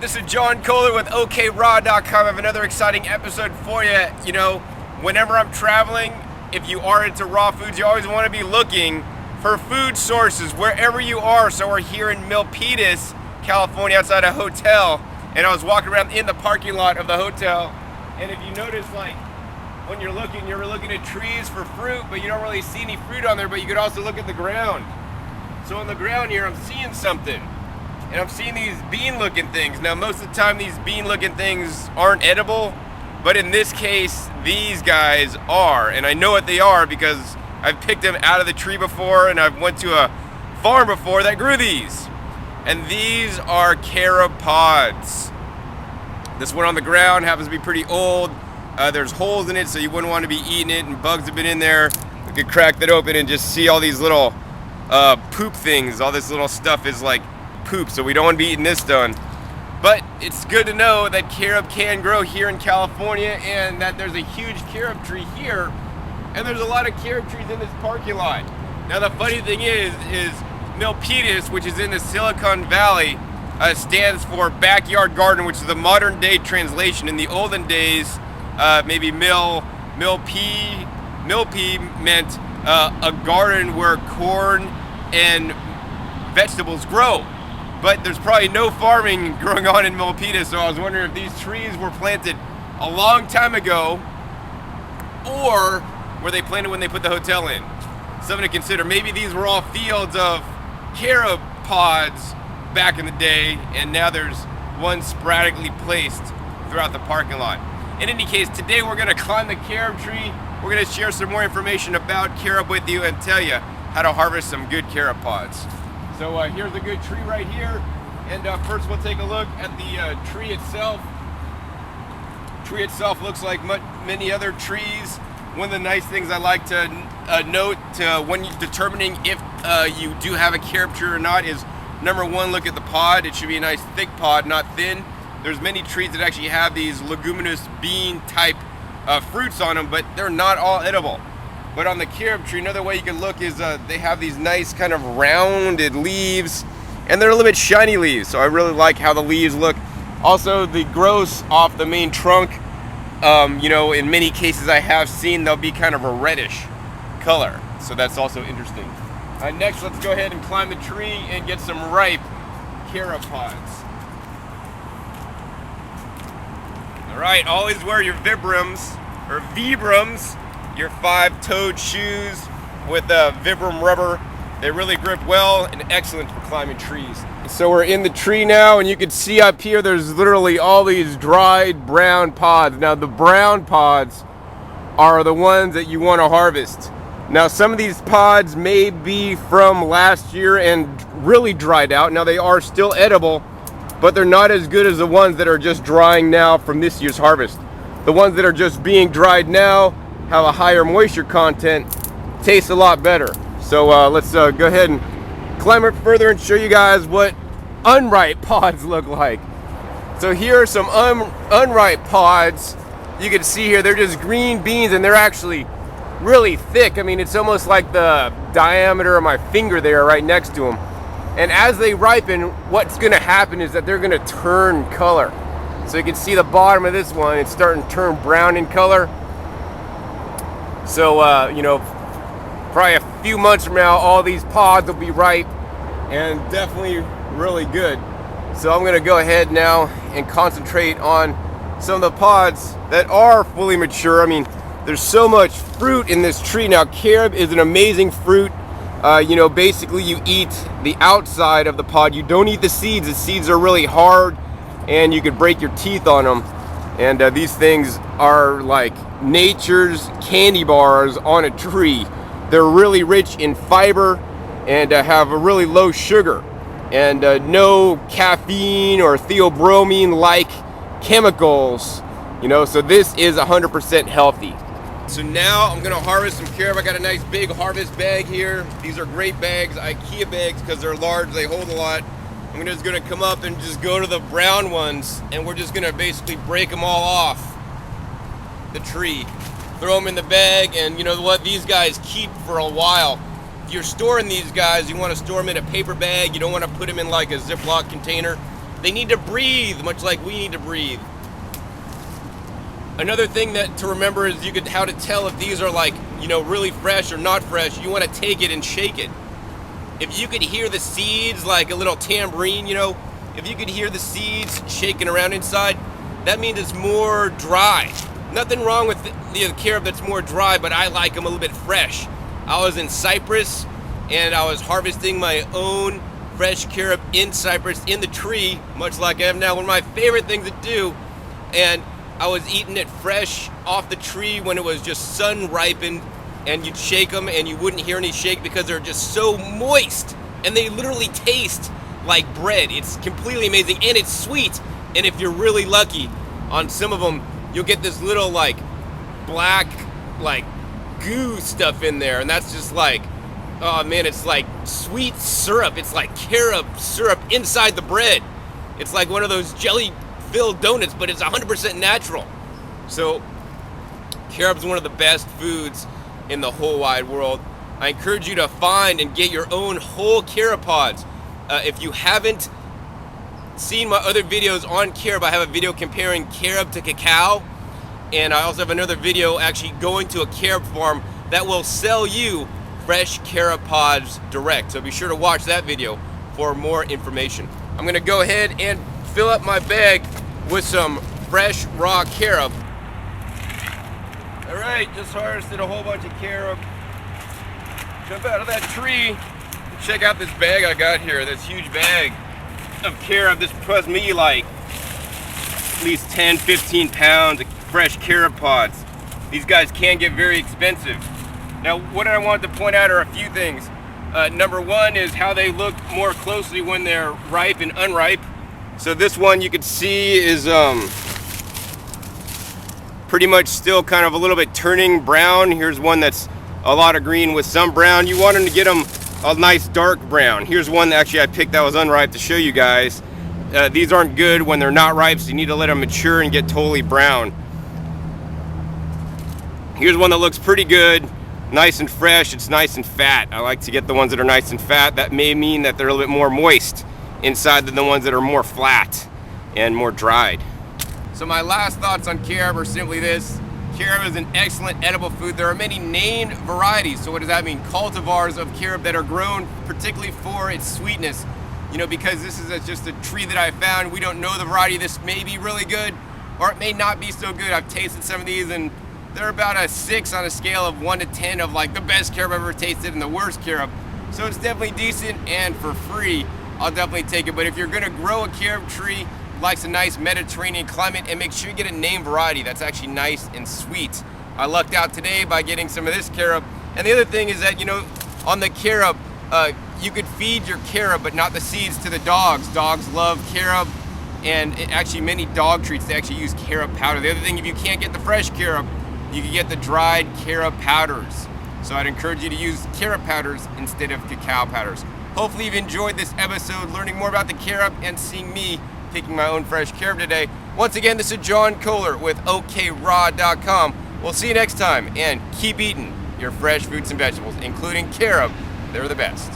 This is John Kohler with OKRaw.com. I have another exciting episode for you. You know, whenever I'm traveling, if you are into raw foods, you always want to be looking for food sources wherever you are. So we're here in Milpitas, California, outside a hotel, and I was walking around in the parking lot of the hotel, and if you notice, like, when you're looking at trees for fruit, but you don't really see any fruit on there, but you could also look at the ground. So on the ground here, I'm seeing something. And I'm seeing these bean-looking things. Now, most of the time, these bean-looking things aren't edible, but in this case, these guys are. And I know what they are because I've picked them out of the tree before, and I've went to a farm before that grew these. And these are carob pods. This one on the ground happens to be pretty old. There's holes in it, so you wouldn't want to be eating it, and bugs have been in there. You could crack that open and just see all these little poop things. All this little stuff is like poop, so we don't want to be eating this done. But it's good to know that carob can grow here in California, and that there's a huge carob tree here, and there's a lot of carob trees in this parking lot. Now the funny thing is Milpitas, which is in the Silicon Valley, stands for backyard garden, which is the modern day translation. In the olden days, maybe Milpi meant a garden where corn and vegetables grow. But there's probably no farming going on in Milpitas, so I was wondering if these trees were planted a long time ago, or were they planted when they put the hotel in? Something to consider. Maybe these were all fields of carob pods back in the day, and now there's one sporadically placed throughout the parking lot. In any case, today we're gonna climb the carob tree. We're gonna share some more information about carob with you and tell you how to harvest some good carob pods. So here's a good tree right here, and first we'll take a look at the tree itself. Tree itself looks like many other trees. One of the nice things I like to note when you're determining if you do have a carob tree or not is, number one, look at the pod. It should be a nice thick pod, not thin. There's many trees that actually have these leguminous bean type fruits on them, but they're not all edible. But on the carob tree, another way you can look is they have these nice kind of rounded leaves, and they're a little bit shiny leaves, so I really like how the leaves look. Also, the growths off the main trunk, you know, in many cases I have seen they'll be kind of a reddish color, so that's also interesting. Next, let's go ahead and climb the tree and get some ripe carob pods. All right, always wear your Vibrams, your 5-toed shoes with Vibram rubber. They really grip well and excellent for climbing trees. So we're in the tree now, and you can see up here there's literally all these dried brown pods. Now the brown pods are the ones that you want to harvest. Now some of these pods may be from last year and really dried out. Now they are still edible, but they're not as good as the ones that are just drying now from this year's harvest. The ones that are just being dried now have a higher moisture content, tastes a lot better. So let's go ahead and climb it further and show you guys what unripe pods look like. So here are some unripe pods. You can see here they're just green beans, and they're actually really thick. I mean, it's almost like the diameter of my finger there right next to them. And as they ripen, what's gonna happen is that they're gonna turn color. So you can see the bottom of this one, it's starting to turn brown in color. So, you know, probably a few months from now, all these pods will be ripe and definitely really good. So I'm gonna go ahead now and concentrate on some of the pods that are fully mature. I mean, there's so much fruit in this tree. Now, carob is an amazing fruit. You know, basically you eat the outside of the pod. You don't eat the seeds. The seeds are really hard, and you could break your teeth on them. And these things are like nature's candy bars on a tree. They're really rich in fiber and have a really low sugar and no caffeine or theobromine like chemicals, you know, so this is 100% healthy. So now I'm gonna harvest some carob. I got a nice big harvest bag here. These are great bags, IKEA bags, because they're large, they hold a lot. I'm just gonna come up and just go to the brown ones, and we're just gonna basically break them all off the tree, throw them in the bag, and you know what, these guys keep for a while. If you're storing these guys, you want to store them in a paper bag. You don't want to put them in like a Ziploc container. They need to breathe, much like we need to breathe. Another thing that to remember is how to tell if these are like, really fresh or not fresh. You want to take it and shake it. If you could hear the seeds like a little tambourine, if you could hear the seeds shaking around inside, that means it's more dry. Nothing wrong with the carob that's more dry, but I like them a little bit fresh. I was in Cyprus and I was harvesting my own fresh carob in Cyprus in the tree, much like I am now. One of my favorite things to do, and I was eating it fresh off the tree when it was just sun ripened, and you'd shake them and you wouldn't hear any shake because they're just so moist, and they literally taste like bread. It's completely amazing, and it's sweet. And if you're really lucky, on some of them you'll get this little like black like goo stuff in there, and that's just like, oh man, it's like sweet syrup. It's like carob syrup inside the bread. It's like one of those jelly filled donuts, but it's 100% natural. So carob's one of the best foods in the whole wide world. I encourage you to find and get your own whole carob pods. If you haven't seen my other videos on carob, I have a video comparing carob to cacao, and I also have another video actually going to a carob farm that will sell you fresh carob pods direct. So be sure to watch that video for more information. I'm gonna go ahead and fill up my bag with some fresh raw carob. All right, just harvested a whole bunch of carob. Jump out of that tree. Check out this bag I got here, this huge bag of carob. This cost me like at least 10, 15 pounds of fresh carob pods. These guys can get very expensive. Now, what I wanted to point out are a few things. Number one is how they look more closely when they're ripe and unripe. So this one you can see is pretty much still kind of a little bit turning brown. Here's one that's a lot of green with some brown. You want them to get them a nice dark brown. Here's one that actually I picked that was unripe to show you guys. These aren't good when they're not ripe, so you need to let them mature and get totally brown. Here's one that looks pretty good, nice and fresh. It's nice and fat. I like to get the ones that are nice and fat. That may mean that they're a little bit more moist inside than the ones that are more flat and more dried. So my last thoughts on carob are simply this. Carob is an excellent edible food. There are many named varieties. So what does that mean? Cultivars of carob that are grown particularly for its sweetness. Because this is just a tree that I found, we don't know the variety. This may be really good, or it may not be so good. I've tasted some of these, and they're about a 6 on a scale of 1 to 10 of like the best carob I've ever tasted and the worst carob. So it's definitely decent, and for free, I'll definitely take it. But if you're gonna grow a carob tree, likes a nice Mediterranean climate, and make sure you get a named variety that's actually nice and sweet. I lucked out today by getting some of this carob. And the other thing is that, on the carob, you could feed your carob, but not the seeds, to the dogs. Dogs love carob, and actually many dog treats, they actually use carob powder. The other thing, if you can't get the fresh carob, you can get the dried carob powders. So I'd encourage you to use carob powders instead of cacao powders. Hopefully you've enjoyed this episode, learning more about the carob and seeing me picking my own fresh carob today. Once again, this is John Kohler with OKRaw.com. We'll see you next time, and keep eating your fresh fruits and vegetables, including carob. They're the best.